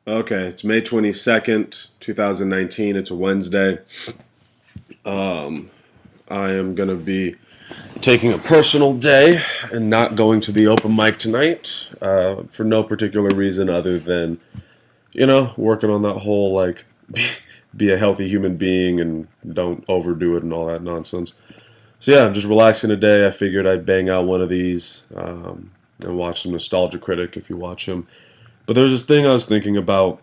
Okay, it's May 22nd, 2019. It's a Wednesday. I am going to be taking a personal day and not going to the open mic tonight for no particular reason other than, working on that whole, be a healthy human being and don't overdo it and all that nonsense. So, yeah, I'm just relaxing today. I figured I'd bang out one of these and watch some Nostalgia Critic if you watch him. But there's this thing I was thinking about.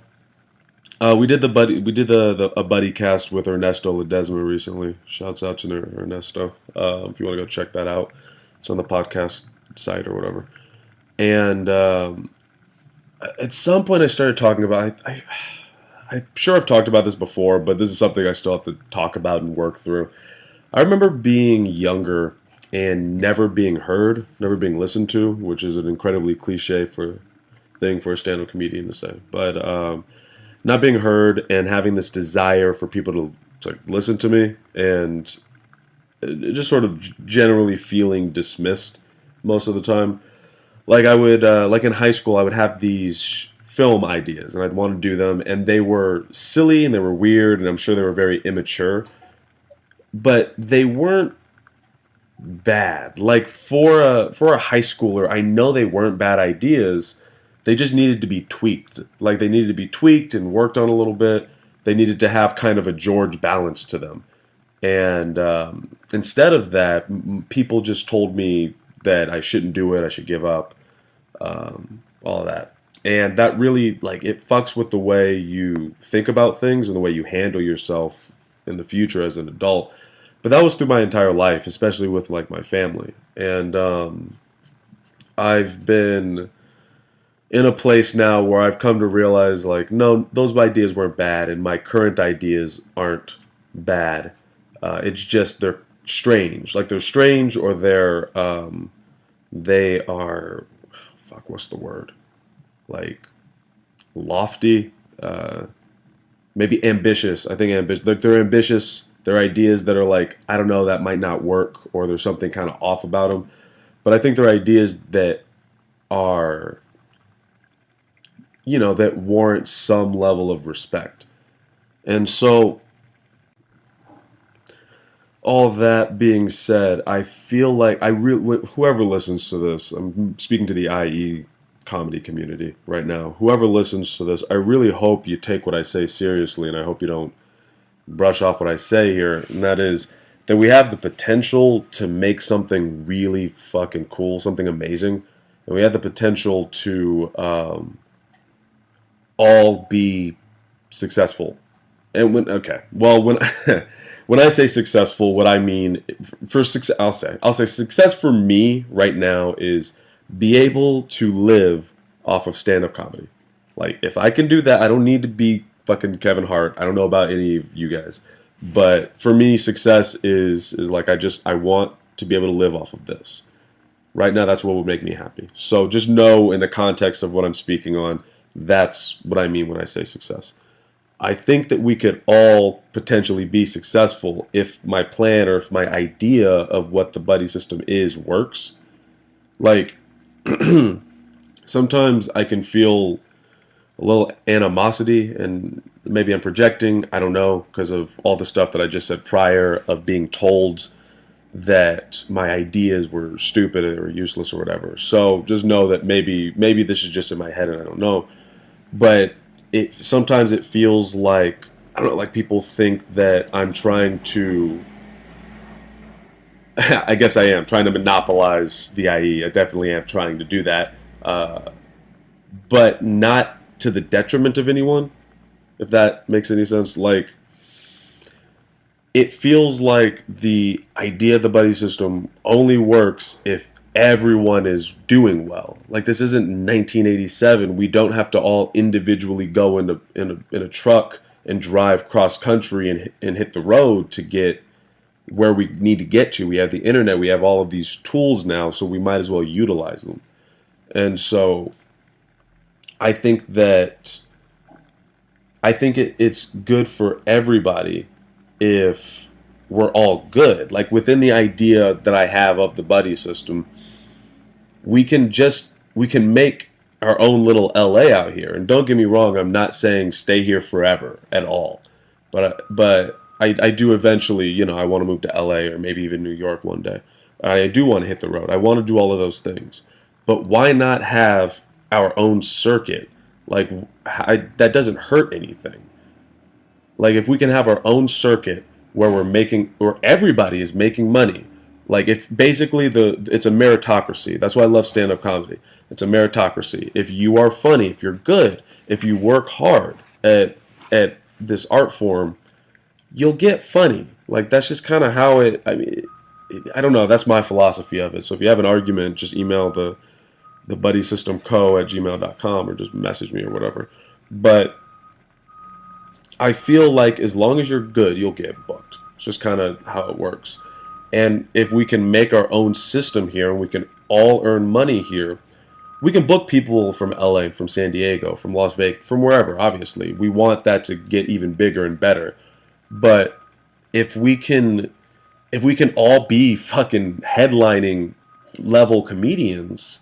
We did a buddy cast with Ernesto Ledesma recently. Shouts out to Ernesto. If you want to go check that out, it's on the podcast site or whatever. And at some point, I started talking about. I'm sure I've talked about this before, but this is something I still have to talk about and work through. I remember being younger and never being heard, never being listened to, which is an incredibly cliche thing for a stand-up comedian to say, but. Not being heard and having this desire for people to listen to me and just sort of generally feeling dismissed most of the time. Like I would, like in high school, I would have these film ideas and I'd want to do them, and they were silly and they were weird, and I'm sure they were very immature, but they weren't bad. Like for a high schooler, I know they weren't bad ideas. They just needed to be tweaked. Like they needed to be tweaked and worked on a little bit. They needed to have kind of a George balance to them. And instead of that, people just told me that I shouldn't do it. I should give up. All of that. And that really, like, it fucks with the way you think about things and the way you handle yourself in the future as an adult. But that was through my entire life, especially with like my family. And I've been in a place now where I've come to realize, like, no, those ideas weren't bad, and my current ideas aren't bad. It's just they're strange. Like, they're strange, or they are, fuck, what's the word? Like, lofty, maybe ambitious. I think ambitious. Like, they're ambitious. They're ideas that are like, I don't know, that might not work, or there's something kind of off about them. But I think they're ideas that are, that warrant some level of respect. And so, all that being said, I feel like whoever listens to this, I'm speaking to the IE comedy community right now. Whoever listens to this, I really hope you take what I say seriously, and I hope you don't brush off what I say here. And that is that we have the potential to make something really fucking cool, something amazing, and we have the potential to all be successful. And when when I say successful, what I mean for success, I'll say success for me right now is be able to live off of stand-up comedy. Like, if I can do that, I don't need to be fucking Kevin Hart. I don't know about any of you guys, but for me, success is like I want to be able to live off of this. Right now, that's what would make me happy. So just know, in the context of what I'm speaking on, that's what I mean when I say success. I think that we could all potentially be successful if my plan or if my idea of what the buddy system is works. Like, sometimes I can feel a little animosity, and maybe I'm projecting, I don't know, because of all the stuff that I just said prior, of being told that my ideas were stupid or useless or whatever. So just know that maybe this is just in my head and I don't know. But sometimes it feels like, I don't know, like people think that I'm trying to I guess I am trying to monopolize the IE. I definitely am trying to do that. But not to the detriment of anyone, if that makes any sense. Like, it feels like the idea of the buddy system only works if everyone is doing well. Like, this isn't 1987. We don't have to all individually go in a truck and drive cross country and hit the road to get where we need to get to. We have the internet. We have all of these tools now, so we might as well utilize them. And so I think it's good for everybody if we're all good. Like, within the idea that I have of the buddy system, we can make our own little LA out here. And don't get me wrong, I'm not saying stay here forever at all. But I do eventually, I want to move to LA or maybe even New York one day. I do want to hit the road. I want to do all of those things. But why not have our own circuit? Like, that doesn't hurt anything. Like, if we can have our own circuit where everybody is making money. Like, if basically it's a meritocracy. That's why I love stand-up comedy. It's a meritocracy. If you are funny, if you're good, if you work hard at this art form, you'll get funny. Like, that's just kind of how I don't know. That's my philosophy of it. So if you have an argument, just email the buddysystemco@gmail.com or just message me or whatever. But I feel like as long as you're good, you'll get booked. It's just kind of how it works. And if we can make our own system here and we can all earn money here, we can book people from LA, from San Diego, from Las Vegas, from wherever, obviously. We want that to get even bigger and better. But if we can all be fucking headlining level comedians,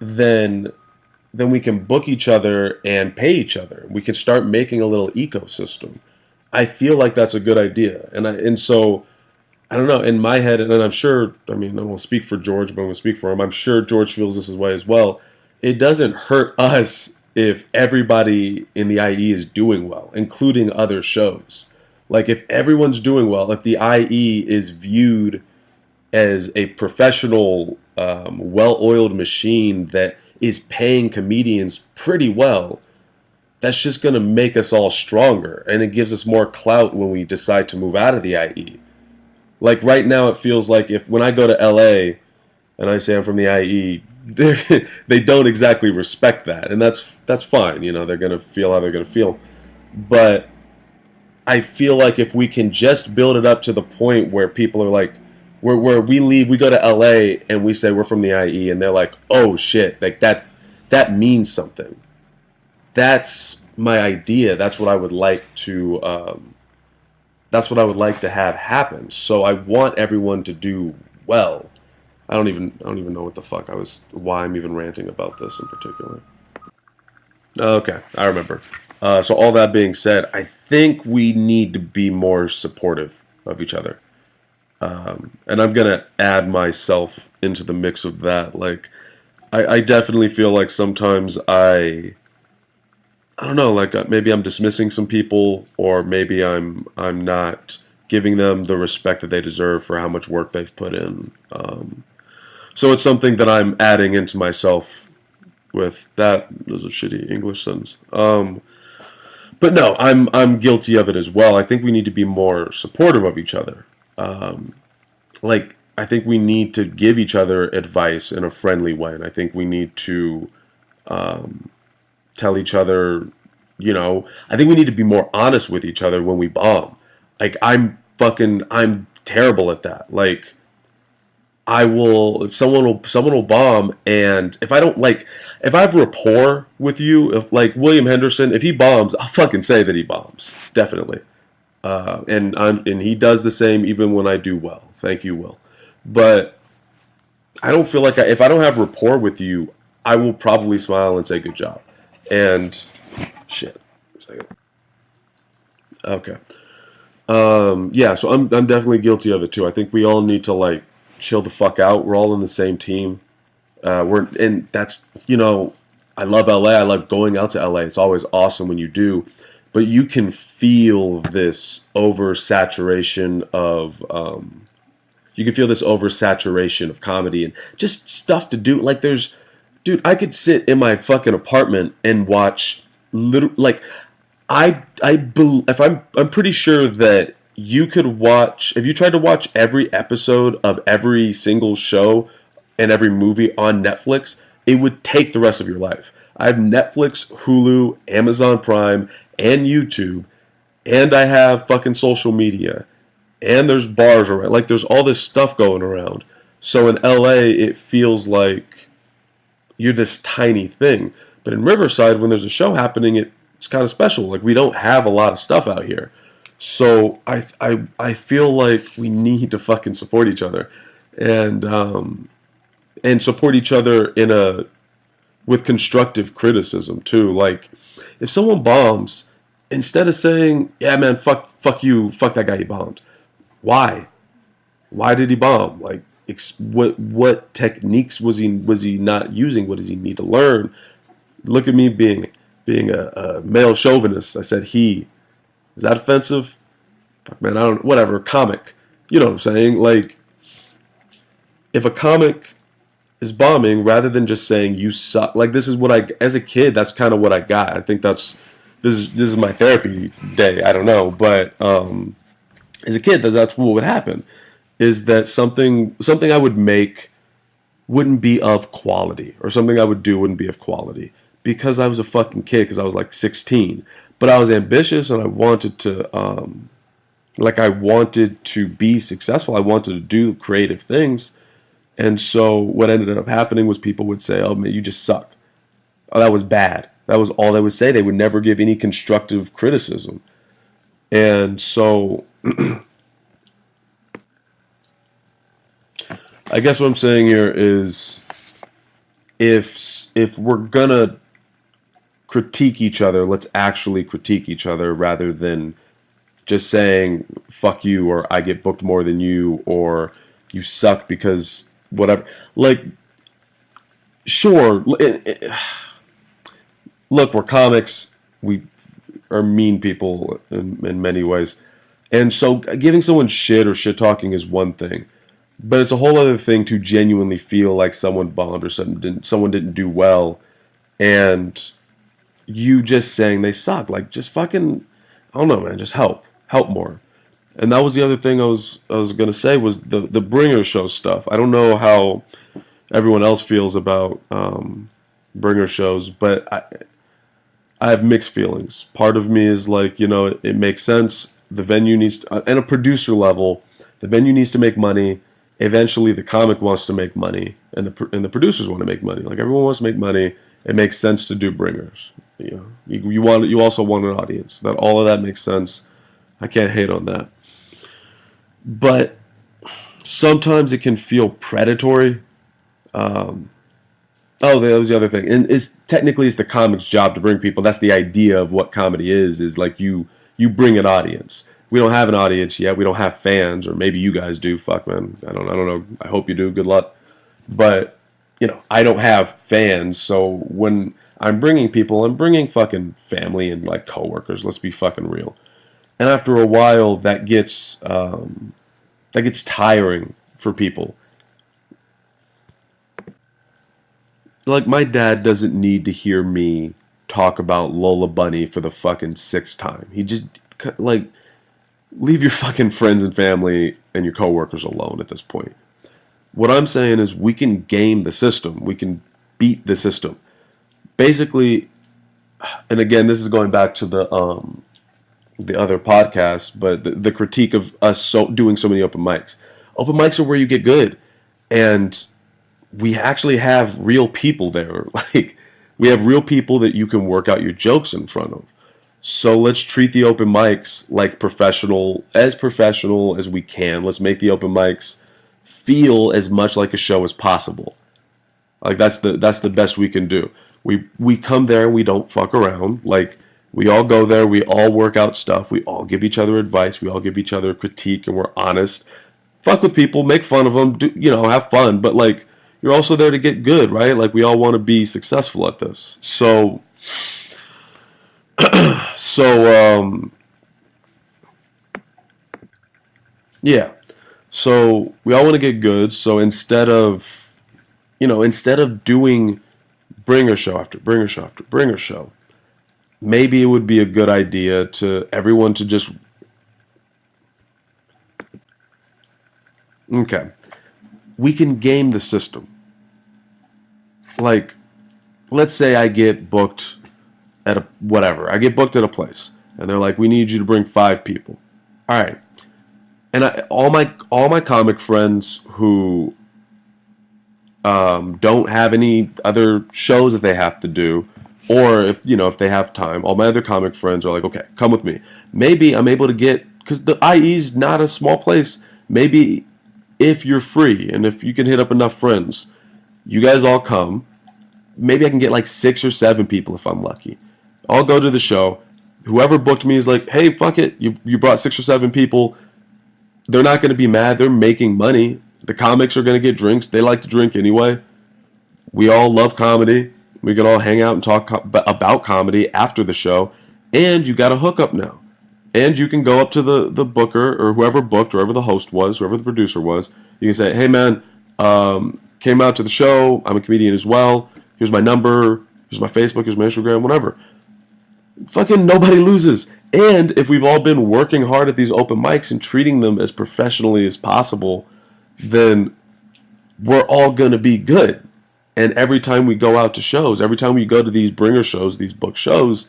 then we can book each other and pay each other. We can start making a little ecosystem. I feel like that's a good idea. And so I don't know, in my head, and I'm sure, I won't speak for George, but I'm going to speak for him. I'm sure George feels this way as well. It doesn't hurt us if everybody in the IE is doing well, including other shows. Like, if everyone's doing well, if the IE is viewed as a professional, well-oiled machine that is paying comedians pretty well, that's just going to make us all stronger. And it gives us more clout when we decide to move out of the IE. Like, right now, it feels like when I go to LA and I say I'm from the IE, they don't exactly respect that. And that's fine. They're going to feel how they're going to feel. But I feel like if we can just build it up to the point where people are like, where we leave, we go to LA and we say we're from the IE, and they're like, oh shit, like that means something. That's my idea. That's what I would like to have happen. So I want everyone to do well. I don't even know why I'm even ranting about this in particular. Okay, I remember. So all that being said, I think we need to be more supportive of each other. And I'm going to add myself into the mix of that. Like, I definitely feel like sometimes I don't know, like maybe I'm dismissing some people, or maybe I'm not giving them the respect that they deserve for how much work they've put in. So it's something that I'm adding into myself with that. There's a shitty English sentence. But no, I'm guilty of it as well. I think we need to be more supportive of each other. Like, I think we need to give each other advice in a friendly way, and I think we need to tell each other, I think we need to be more honest with each other when we bomb. Like, I'm terrible at that. Like, if someone will bomb, and if I have rapport with you, if like William Henderson, if he bombs, I'll fucking say that he bombs, definitely. And he does the same even when I do well. Thank you, Will. But I don't feel like if I don't have rapport with you, I will probably smile and say good job. And shit. A second. Okay. Yeah. So I'm definitely guilty of it too. I think we all need to like chill the fuck out. We're all in the same team. That's I love LA. I love going out to LA. It's always awesome when you do. But you can feel this oversaturation of comedy and just stuff to do. Like, dude, I could sit in my fucking apartment and watch I'm pretty sure that you could watch, if you tried to watch every episode of every single show and every movie on Netflix, it would take the rest of your life. I have Netflix, Hulu, Amazon Prime, and YouTube, and I have fucking social media, and there's bars around. Like, there's all this stuff going around. So in LA, it feels like you're this tiny thing. But in Riverside, when there's a show happening, it's kind of special. Like, we don't have a lot of stuff out here. So I feel like we need to fucking support each other. And support each other in a with constructive criticism too. Like, if someone bombs, instead of saying, "Yeah, man, fuck you, fuck that guy, he bombed." Why? Why did he bomb? Like, what techniques was he not using? What does he need to learn? Look at me being a male chauvinist. I said he. Is that offensive? Fuck, man, I don't. Whatever. Comic. You know what I'm saying? Like, if a comic is bombing, rather than just saying you suck. Like, this is what as a kid, that's kind of what I got. I think this is my therapy day. I don't know, but as a kid, that's what would happen. Is that something I would make wouldn't be of quality, or something I would do wouldn't be of quality, because I was a fucking kid, because I was like 16. But I was ambitious, and I wanted to I wanted to be successful. I wanted to do creative things. And so what ended up happening was people would say, "Oh man, you just suck. Oh, that was bad." That was all they would say. They would never give any constructive criticism. And so I guess what I'm saying here is, if we're gonna critique each other, let's actually critique each other, rather than just saying "fuck you" or "I get booked more than you" or "you suck because whatever." Like, sure, look, we're comics. We are mean people in many ways. And so giving someone shit or shit talking is one thing. But it's a whole other thing to genuinely feel like someone bombed or someone didn't do well, and you just saying they suck. Like, just fucking, I don't know, man. Just help more. And that was the other thing I was gonna say, was the bringer show stuff. I don't know how everyone else feels about bringer shows, but I have mixed feelings. Part of me is like, it makes sense. The venue needs to, at a producer level, the venue needs to make money. Eventually, the comic wants to make money, and the producers want to make money. Like, everyone wants to make money. It makes sense to do bringers. You also want an audience. That all of that makes sense. I can't hate on that. But sometimes it can feel predatory. Oh, that was the other thing. And technically it's the comic's job to bring people. That's the idea of what comedy is like you bring an audience. We don't have an audience yet. We don't have fans, or maybe you guys do. Fuck, man. I don't know. I hope you do. Good luck. But, I don't have fans. So when I'm bringing people, I'm bringing fucking family and like coworkers. Let's be fucking real. And after a while, that gets tiring for people. Like, my dad doesn't need to hear me talk about Lola Bunny for the fucking 6th time. He just, like, leave your fucking friends and family and your coworkers alone at this point. What I'm saying is, we can game the system. We can beat the system. Basically, and again, this is going back to the other podcast, but the critique of us doing so many open mics. Open mics are where you get good. And we actually have real people there. Like, we have real people that you can work out your jokes in front of. So let's treat the open mics like professional as we can. Let's make the open mics feel as much like a show as possible. Like, that's the best we can do. We come there and we don't fuck around. Like, we all go there, we all work out stuff, we all give each other advice, we all give each other a critique, and we're honest. Fuck with people, make fun of them, have fun, but like, you're also there to get good, right? Like, we all want to be successful at this. So yeah. So we all want to get good. So instead of doing bringer show after bringer show after bringer show, maybe it would be a good idea to everyone to just, okay, we can game the system. Like, let's say I get booked at I get booked at a place, and they're like, "We need you to bring 5 people." All right. And all my comic friends who don't have any other shows that they have to do, or if they have time, all my other comic friends are like, "Okay, come with me." Maybe I'm able to get, because the IE's not a small place. Maybe if you're free and if you can hit up enough friends, you guys all come. maybe I can get like 6 or 7 people if I'm lucky. I'll go to the show. Whoever booked me is like, hey, fuck it. You brought 6 or 7 people. They're not going to be mad. They're making money. The comics are going to get drinks. They like to drink anyway. We all love comedy. We can all hang out and talk about comedy after the show. And you got a hookup now. And you can go up to the booker or whoever booked, whoever the host was, whoever the producer was. You can say, hey, man, came out to the show. I'm a comedian as well. Here's my number. Here's my Facebook. Here's my Instagram, whatever. Fucking nobody loses. And if we've all been working hard at these open mics and treating them as professionally as possible, then we're all going to be good. And every time we go out to shows, every time we go to these bringer shows, these book shows,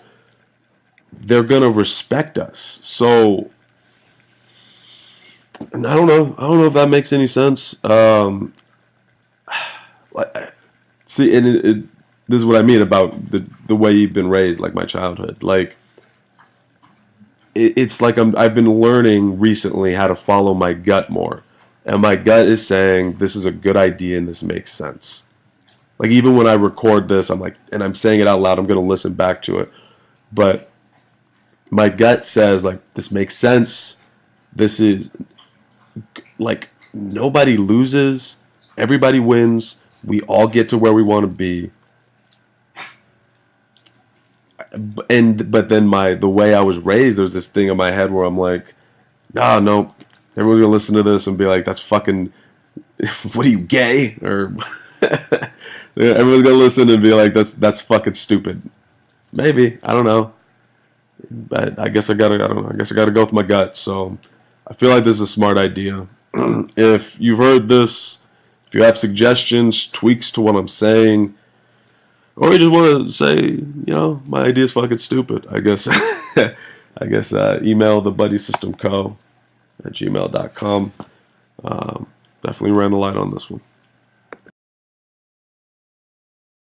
they're going to respect us. So, and I don't know if that makes any sense. See, and this is what I mean about the way you've been raised, like my childhood. Like, it's like I've been learning recently how to follow my gut more. And my gut is saying, this is a good idea and this makes sense. Like, even when I record this, I'm like, and I'm saying it out loud, I'm going to listen back to it. But my gut says, like, this makes sense. This is, like, nobody loses. Everybody wins. We all get to where we want to be. But then the way I was raised, there's this thing in my head where I'm like, no, everyone's gonna listen to this and be like, that's fucking, what are you, gay? Or everyone's gonna listen and be like, that's fucking stupid. Maybe, I don't know. But I guess I gotta go with my gut. So I feel like this is a smart idea. If you've heard this, if you have suggestions, tweaks to what I'm saying, or you just want to say, my idea is fucking stupid, I guess email thebuddysystemco@gmail.com. Definitely ran the light on this one.